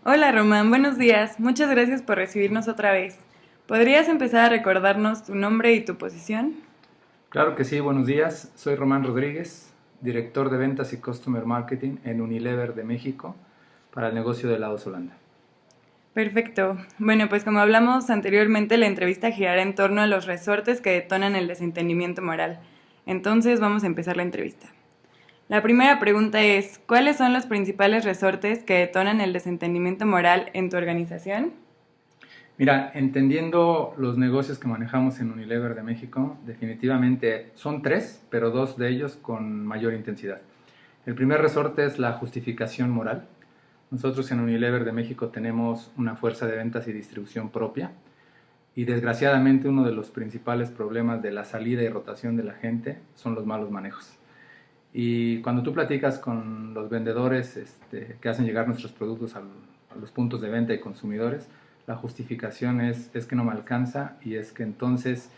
Hola Román, buenos días. Muchas gracias por recibirnos otra vez. ¿Podrías empezar a recordarnos tu nombre y tu posición? Claro que sí, buenos días. Soy Román Rodríguez, director de ventas y customer marketing en Unilever de México para el negocio de helados Holanda. Perfecto. Bueno, pues como hablamos anteriormente, la entrevista girará en torno a los resortes que detonan el desentendimiento moral. Entonces vamos a empezar la entrevista. La primera pregunta es, ¿cuáles son los principales resortes que detonan el desentendimiento moral en tu organización? Mira, entendiendo los negocios que manejamos en Unilever de México, definitivamente son tres, pero dos de ellos con mayor intensidad. El primer resorte es la justificación moral. Nosotros en Unilever de México tenemos una fuerza de ventas y distribución propia y desgraciadamente uno de los principales problemas de la salida y rotación de la gente son los malos manejos. Y cuando tú platicas con los vendedores que hacen llegar nuestros productos a los puntos de venta y consumidores, la justificación es que no me alcanza y es que entonces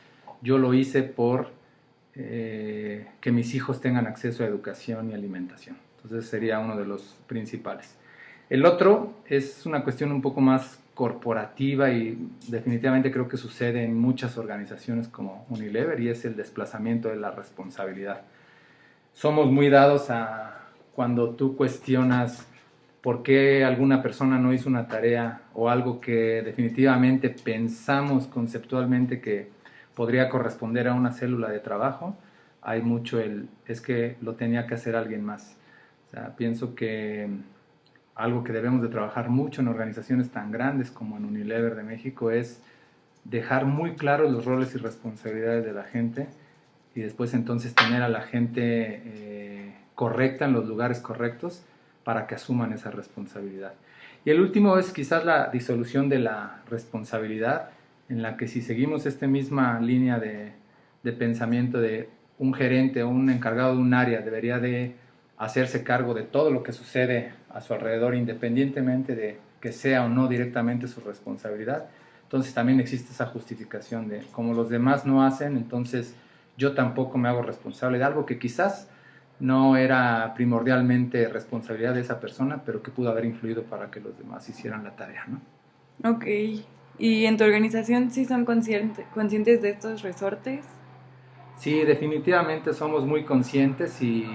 yo lo hice por que mis hijos tengan acceso a educación y alimentación. Entonces sería uno de los principales. El otro es una cuestión un poco más corporativa y definitivamente creo que sucede en muchas organizaciones como Unilever y es el desplazamiento de la responsabilidad. Somos muy dados a cuando tú cuestionas por qué alguna persona no hizo una tarea o algo que definitivamente pensamos conceptualmente que podría corresponder a una célula de trabajo, hay mucho es que lo tenía que hacer alguien más. O sea, pienso que algo que debemos de trabajar mucho en organizaciones tan grandes como en Unilever de México es dejar muy claros los roles y responsabilidades de la gente y después entonces tener a la gente correcta en los lugares correctos para que asuman esa responsabilidad. Y el último es quizás la disolución de la responsabilidad, en la que si seguimos esta misma línea de pensamiento de un gerente o un encargado de un área debería de hacerse cargo de todo lo que sucede a su alrededor, independientemente de que sea o no directamente su responsabilidad, entonces también existe esa justificación de como los demás no hacen, entonces yo tampoco me hago responsable de algo que quizás no era primordialmente responsabilidad de esa persona, pero que pudo haber influido para que los demás hicieran la tarea, ¿no? Ok. ¿Y en tu organización sí son conscientes de estos resortes? Sí, definitivamente somos muy conscientes y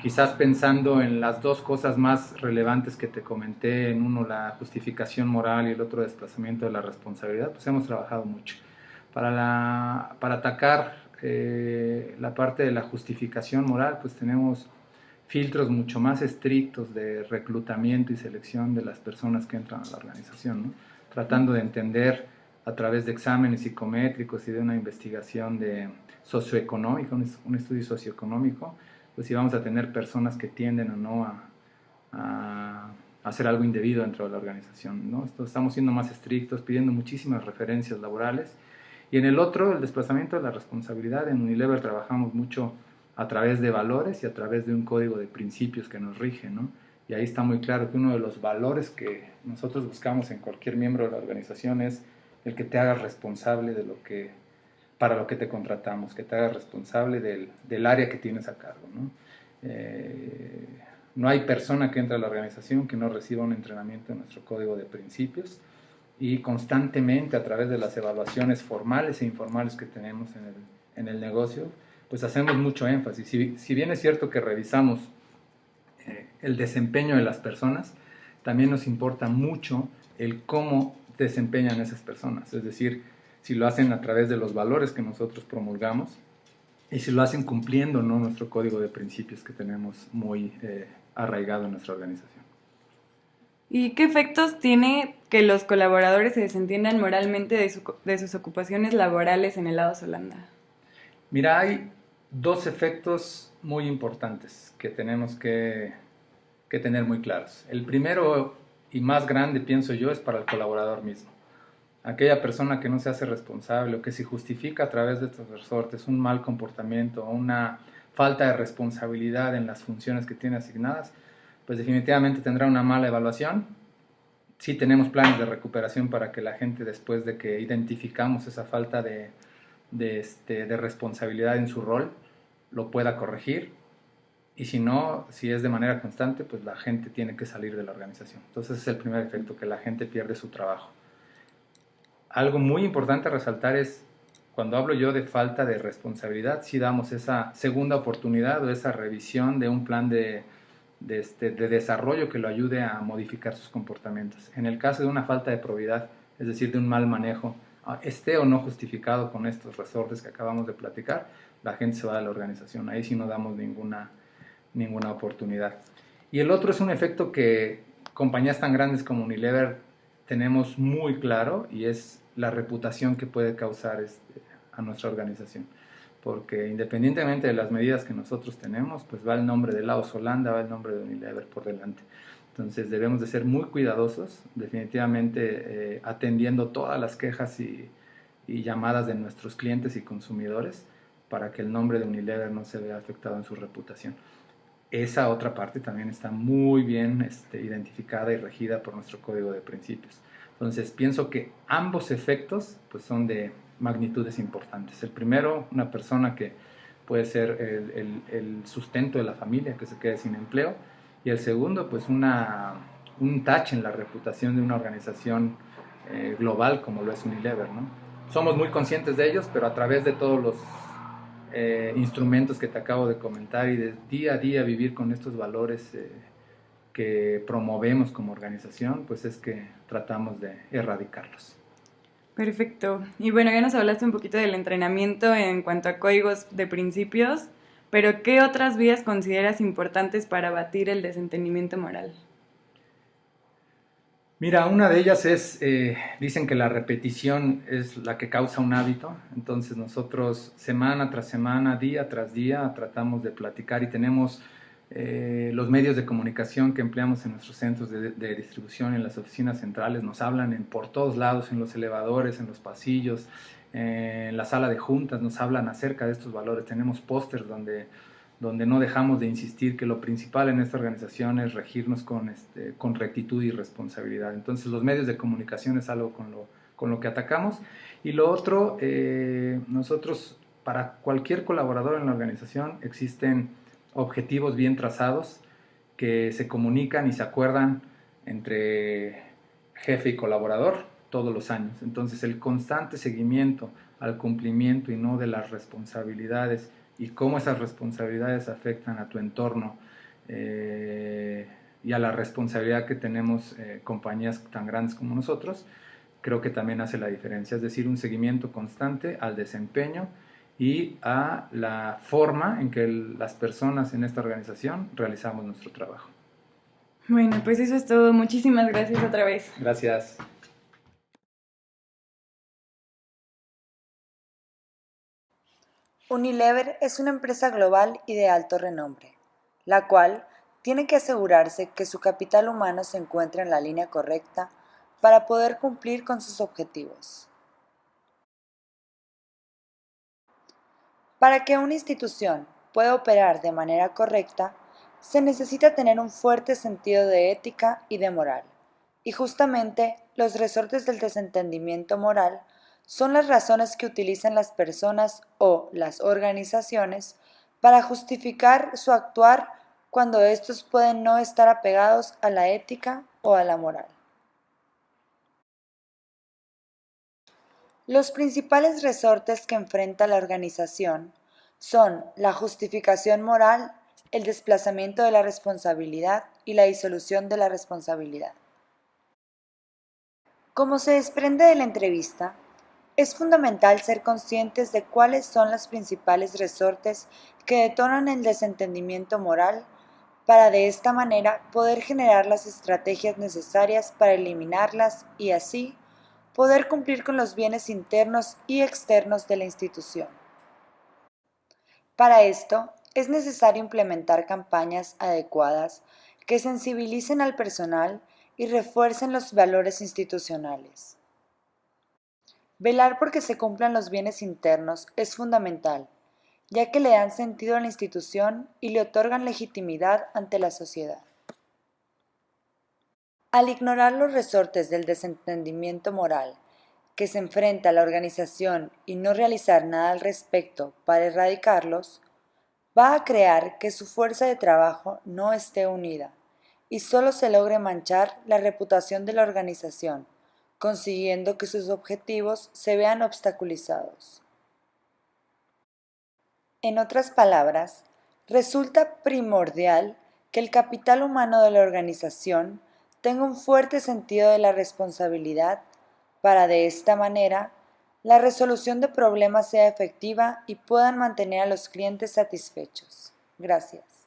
quizás pensando en las dos cosas más relevantes que te comenté, en uno la justificación moral y el otro desplazamiento de la responsabilidad, pues hemos trabajado mucho. Para atacar la parte de la justificación moral, pues tenemos filtros mucho más estrictos de reclutamiento y selección de las personas que entran a la organización, ¿no? Tratando de entender a través de exámenes psicométricos y de una investigación de socioeconómica, un estudio socioeconómico, pues si vamos a tener personas que tienden o no a hacer algo indebido dentro de la organización, ¿no? Estamos siendo más estrictos, pidiendo muchísimas referencias laborales. Y en el otro, el desplazamiento de la responsabilidad. En Unilever trabajamos mucho a través de valores y a través de un código de principios que nos rige, ¿no? Y ahí está muy claro que uno de los valores que nosotros buscamos en cualquier miembro de la organización es el que te hagas responsable de lo que, para lo que te contratamos, que te hagas responsable del área que tienes a cargo, ¿no? Eh, no hay persona que entre a la organización que no reciba un entrenamiento en nuestro código de principios y constantemente a través de las evaluaciones formales e informales que tenemos en el negocio, pues hacemos mucho énfasis. Si bien es cierto que revisamos el desempeño de las personas, también nos importa mucho el cómo desempeñan esas personas, es decir, si lo hacen a través de los valores que nosotros promulgamos y si lo hacen cumpliendo, ¿no?, nuestro código de principios que tenemos muy arraigado en nuestra organización. ¿Y qué efectos tiene que los colaboradores se desentiendan moralmente de sus ocupaciones laborales en Helados Holanda? Mira, hay dos efectos muy importantes que tenemos que tener muy claros. El primero y más grande, pienso yo, es para el colaborador mismo. Aquella persona que no se hace responsable o que se justifica a través de estos resortes un mal comportamiento o una falta de responsabilidad en las funciones que tiene asignadas, pues definitivamente tendrá una mala evaluación. Sí tenemos planes de recuperación para que la gente, después de que identificamos esa falta de responsabilidad en su rol, lo pueda corregir y si no, si es de manera constante, pues la gente tiene que salir de la organización. Entonces ese es el primer efecto, que la gente pierde su trabajo. Algo muy importante a resaltar es, cuando hablo yo de falta de responsabilidad, sí damos esa segunda oportunidad o esa revisión de un plan de desarrollo que lo ayude a modificar sus comportamientos. En el caso de una falta de probidad, es decir, de un mal manejo, esté o no justificado con estos resortes que acabamos de platicar, la gente se va de la organización. Ahí sí no damos ninguna oportunidad. Y el otro es un efecto que compañías tan grandes como Unilever tenemos muy claro, y es la reputación que puede causar a nuestra organización. Porque independientemente de las medidas que nosotros tenemos, pues va el nombre de Laos Holanda, va el nombre de Unilever por delante. Entonces debemos de ser muy cuidadosos, definitivamente atendiendo todas las quejas y llamadas de nuestros clientes y consumidores, para que el nombre de Unilever no se vea afectado en su reputación. Esa otra parte también está muy bien identificada y regida por nuestro código de principios. Entonces pienso que ambos efectos pues, son de magnitudes importantes. El primero, una persona que puede ser el sustento de la familia, que se quede sin empleo. Y el segundo, pues un tache en la reputación de una organización global como lo es Unilever, ¿no? Somos muy conscientes de ellos, pero a través de todos los instrumentos que te acabo de comentar y de día a día vivir con estos valores que promovemos como organización, pues es que tratamos de erradicarlos. Perfecto. Y bueno, ya nos hablaste un poquito del entrenamiento en cuanto a códigos de principios, pero ¿qué otras vías consideras importantes para abatir el desentendimiento moral? Mira, una de ellas es, dicen que la repetición es la que causa un hábito. Entonces nosotros semana tras semana, día tras día, tratamos de platicar, y tenemos los medios de comunicación que empleamos en nuestros centros de distribución, en las oficinas centrales. Nos hablan por todos lados, en los elevadores, en los pasillos, en la sala de juntas, nos hablan acerca de estos valores. Tenemos pósters donde no dejamos de insistir que lo principal en esta organización es regirnos con rectitud y responsabilidad. Entonces los medios de comunicación es algo con lo que atacamos. Y lo otro, nosotros, para cualquier colaborador en la organización, existen objetivos bien trazados que se comunican y se acuerdan entre jefe y colaborador todos los años. Entonces el constante seguimiento al cumplimiento y no de las responsabilidades, y cómo esas responsabilidades afectan a tu entorno y a la responsabilidad que tenemos compañías tan grandes como nosotros, creo que también hace la diferencia. Es decir, un seguimiento constante al desempeño y a la forma en que las personas en esta organización realizamos nuestro trabajo. Bueno, pues eso es todo. Muchísimas gracias otra vez. Gracias. Unilever es una empresa global y de alto renombre, la cual tiene que asegurarse que su capital humano se encuentra en la línea correcta para poder cumplir con sus objetivos. Para que una institución pueda operar de manera correcta, se necesita tener un fuerte sentido de ética y de moral. Y justamente los resortes del desentendimiento moral son las razones que utilizan las personas o las organizaciones para justificar su actuar cuando estos pueden no estar apegados a la ética o a la moral. Los principales resortes que enfrenta la organización son la justificación moral, el desplazamiento de la responsabilidad y la disolución de la responsabilidad. Como se desprende de la entrevista, es fundamental ser conscientes de cuáles son los principales resortes que detonan el desentendimiento moral para de esta manera poder generar las estrategias necesarias para eliminarlas y así poder cumplir con los bienes internos y externos de la institución. Para esto, es necesario implementar campañas adecuadas que sensibilicen al personal y refuercen los valores institucionales. Velar por que se cumplan los bienes internos es fundamental, ya que le dan sentido a la institución y le otorgan legitimidad ante la sociedad. Al ignorar los resortes del desentendimiento moral que se enfrenta a la organización y no realizar nada al respecto para erradicarlos, va a crear que su fuerza de trabajo no esté unida y solo se logre manchar la reputación de la organización, consiguiendo que sus objetivos se vean obstaculizados. En otras palabras, resulta primordial que el capital humano de la organización tenga un fuerte sentido de la responsabilidad para de esta manera la resolución de problemas sea efectiva y puedan mantener a los clientes satisfechos. Gracias.